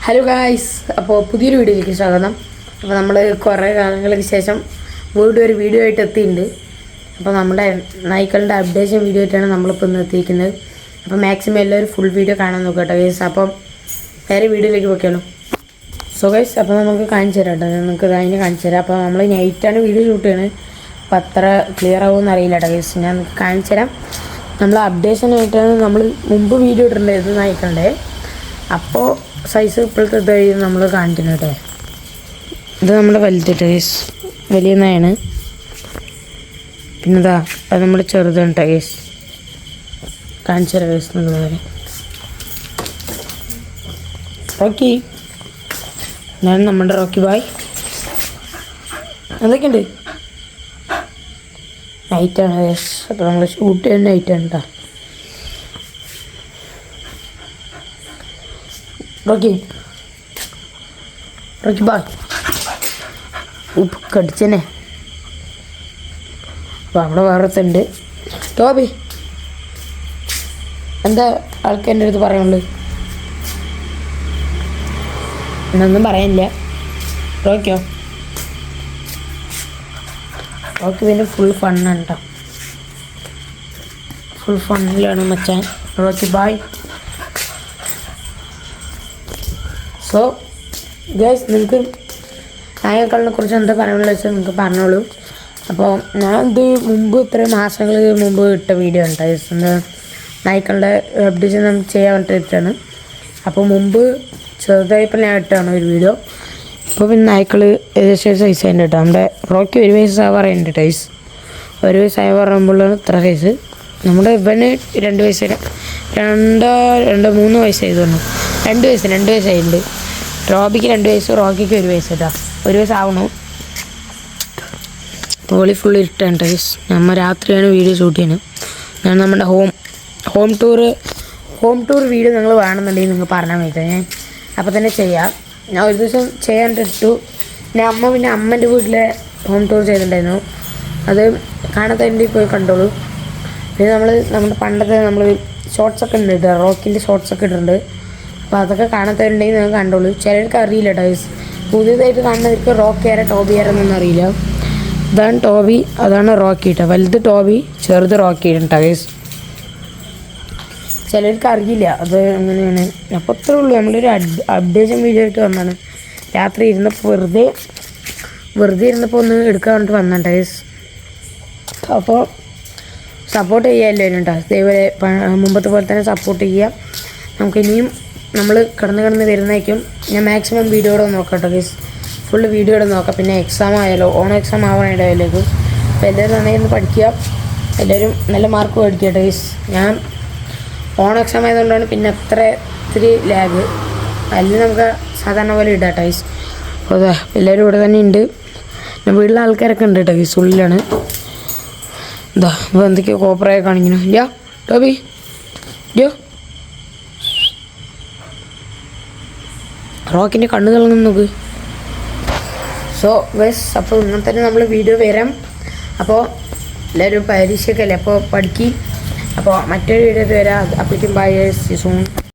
Hello guys, അപ്പോൾ പുതിയൊരു വീഡിയോയിലേക്ക് സ്വാഗതം. അപ്പോൾ നമ്മൾ കുറേ കാലങ്ങൾക്ക് ശേഷം വീണ്ടും ഒരു വീഡിയോ ആയിട്ട് എത്തിയിട്ടുണ്ട്. അപ്പോൾ നമ്മുടെ നായ്ക്കളുടെ അപ്ഡേഷൻ വീഡിയോ ആയിട്ടാണ് നമ്മളിപ്പോൾ ഇന്ന് എത്തിയിരിക്കുന്നത്. അപ്പോൾ മാക്സിമം എല്ലാവരും ഫുൾ വീഡിയോ കാണാൻ നോക്കട്ടെ ഗൈസ്. അപ്പം വേറെ വീഡിയോയിലേക്ക് പോയിക്കാലോ. സോ ഗൈസ്, അപ്പോൾ നമുക്ക് കാണിച്ചു തരാം കേട്ടോ, നമുക്ക് അതിനെ കാണിച്ചു തരാം. അപ്പോൾ നമ്മൾ നൈറ്റാണ് വീഡിയോ ഷൂട്ട് ചെയ്യുന്നത്. അപ്പോൾ അത്ര ക്ലിയർ ആവുമെന്ന് അറിയില്ല കേട്ടോ ഗൈസ്. ഞാൻ നിങ്ങൾക്ക് കാണിച്ചു തരാം. നമ്മൾ അപ്ഡേഷനായിട്ടാണ് നമ്മൾ മുമ്പ് വീഡിയോ ഇട്ടിട്ടുണ്ടായിരുന്നു നായ്ക്കളുടെ. അപ്പോൾ സൈസ് ഇപ്പോഴത്തെ ഇതായി നമ്മൾ കാണിക്കുന്നത് കേട്ടോ. ഇത് നമ്മുടെ വലുതിട്ട് ഗേസ്, വലിയ നായാണ്. പിന്നെതാ അത് നമ്മുടെ ചെറുതാണ് കേട്ടോ ഗേസ്. കാണിച്ചു തരാം ഗേസ് നിങ്ങളെ. റോക്കി, ഞാൻ നമ്മുടെ റോക്കി ബായ്. എന്തൊക്കെയുണ്ട്? നൈറ്റാണ് ഗേസ്. അപ്പോൾ നമ്മൾ ഷൂട്ട് ചെയ്യുന്ന നൈറ്റാണ് കേട്ടോ. റോക്കി ബായ്, ഉപ്പ് കടിച്ചനെ. അപ്പോൾ അവിടെ വേറെത്തുണ്ട്. ടോബി, എന്താ ആൾക്ക് എൻ്റെ അടുത്ത് പറയാനുള്ളത്? എന്നൊന്നും പറയാനില്ല. റോക്കി പിന്നെ ഫുൾ ഫണ്ണാണ് കേട്ടോ. ഫുൾ ഫണ്ണിലാണ് മച്ചാൻ റോക്കി ബായ്. സോ ഗൈസ്, നിങ്ങൾക്ക് നായക്കളിനെ കുറിച്ച് എന്താ പറയാനുള്ളത് വെച്ചാൽ നിങ്ങൾക്ക് പറഞ്ഞോളൂ. അപ്പോൾ ഞാൻ ഇത് മുമ്പ് ഇത്രയും മാസങ്ങൾ മുമ്പ് ഇട്ട വീഡിയോ ഉണ്ട് ഗൈസ്. എന്താ നായ്ക്കളുടെ അപ്ഡേഷൻ നമുക്ക് ചെയ്യാൻ വേണ്ടിയിട്ടാണ്. അപ്പോൾ മുമ്പ് ചെറുതായപ്പോൾ ഞാൻ ഇട്ടാണ് ഒരു വീഡിയോ. ഇപ്പോൾ പിന്നെ നായ്ക്കൾ ഏകദേശം സൈസ് അതിൻ്റെ കേട്ടോ. നമ്മുടെ റോക്കി 1 വയസ്സ് പറയുന്നുണ്ട് ടൈസ്. 1 വയസ്സായ പറയുമ്പോഴാണ് ഇത്ര സൈസ്. നമ്മുടെ ഇവന് 2 വയസ്സ് 3 വയസ്സായി തോന്നുന്നു. 2 വയസ്സായിട്ടുണ്ട്. റോബിക്ക് 2 വയസ്സ്, റോക്കിക്ക് 1 വയസ്സ് കേട്ടോ. 1 വയസ്സാവണു. തോളി ഫുൾ ഇരുട്ടാണ് ഗൈസ്. നമ്മൾ രാത്രിയാണ് വീഡിയോ ഷൂട്ട് ചെയ്യുന്നത്. ഞാൻ നമ്മുടെ ഹോം ടൂർ വീഡിയോ നിങ്ങൾ വേണമെന്നുണ്ടെങ്കിൽ നിങ്ങൾ പറഞ്ഞാൽ മതി, ഞാൻ അപ്പോൾ തന്നെ ചെയ്യാം. ഞാൻ ഒരു ദിവസം ചെയ്യാണ്ടിട്ടു. പിന്നെ അമ്മൻ്റെ വീട്ടിലെ ഹോം ടൂർ ചെയ്തിട്ടുണ്ടായിരുന്നു. അത് കാണാത്തതിൻ്റെ പോയി കണ്ടോളൂ. പിന്നെ നമ്മുടെ പണ്ടത്തെ നമ്മൾ ഷോർട്സൊക്കെ ഉണ്ട് കേട്ടോ. റോക്കിൻ്റെ ഷോർട്സൊക്കെ ഇട്ടിട്ടുണ്ട്. അപ്പോൾ അതൊക്കെ കാണാത്തവരുണ്ടെങ്കിൽ നിങ്ങൾ കണ്ടോളൂ. ചിലർക്ക് അറിയില്ല ടൈസ്. പുതിയതായിട്ട് കാണുന്നവർക്ക് റോക്കി ആരാ ടോബി ആരെന്നൊന്നും അറിയില്ല. ഇതാണ് ടോബി, അതാണ് റോക്കി കേട്ടോ. വലുത് ടോബി, ചെറുത് റോക്കി കേട്ടോ ഗൈസ്. ചിലർക്ക് അറിയില്ല അത് അങ്ങനെയാണ്. അപ്പോൾ അത്രേ ഉള്ളൂ. നമ്മളൊരു അപ്ഡേഷൻ വീഡിയോ ആയിട്ട് വന്നതാണ്. രാത്രി ഇരുന്നപ്പോൾ വെറുതെ ഇരുന്നപ്പോൾ ഒന്ന് എടുക്കാൻ വേണ്ടിയിട്ട് വന്നാണ് ഗൈസ്. അപ്പോൾ സപ്പോർട്ട് ചെയ്യുക എല്ലാവരും കേട്ടോ. ഇതേപോലെ മുമ്പത്തെ പോലെ തന്നെ സപ്പോർട്ട് ചെയ്യുക. നമുക്കിനിയും നമ്മൾ കിടന്ന് വരുന്നതായിരിക്കും. ഞാൻ മാക്സിമം വീഡിയോയുടെ നോക്കാം കേട്ടോ ഗൈസ്. ഫുള്ള് വീഡിയോയുടെ നോക്കാം. പിന്നെ എക്സാം ആയാലോ, എക്സാം ആവാനായിട്ടായാലേക്ക്. അപ്പോൾ എല്ലാവരും നന്നായി ഒന്ന് പഠിക്കുക. എല്ലാവരും നല്ല മാർക്ക് മേടിക്കുക കേട്ടോ ഗൈസ്. ഞാൻ എക്സാം ആയതുകൊണ്ടാണ് പിന്നെ ഇത്തിരി ലാഗ്. അതിൽ നമുക്ക് സാധാരണ പോലെ ഇടാം കേട്ടോ ഗൈസ്. അപ്പോൾ അതെ, എല്ലാവരും ഇവിടെ തന്നെ ഉണ്ട്. പിന്നെ വീട്ടിലെ ആൾക്കാരൊക്കെ ഉണ്ട് കേട്ടോ ഗൈസ്. ഉള്ളിലാണ്. എന്താ ഇപ്പോൾ എന്തൊക്കെയോ കോപ്പറായി കാണിക്കുന്നു. യോ ടോബി, യോ റോക്കിൻ്റെ കണ്ണ് തിളങ്ങും നോക്ക്. സോ ഗൈസ്, അപ്പോൾ ഇങ്ങനെ തന്നെ നമ്മൾ വീഡിയോ വരാം. അപ്പോൾ എല്ലാവരും പരീക്ഷയൊക്കെ അല്ലേ, അപ്പോൾ പഠിക്കും. അപ്പോൾ മറ്റൊരു വീഡിയോ വരാം. അപ്പോഴേക്കും ബൈ, സൂൺ.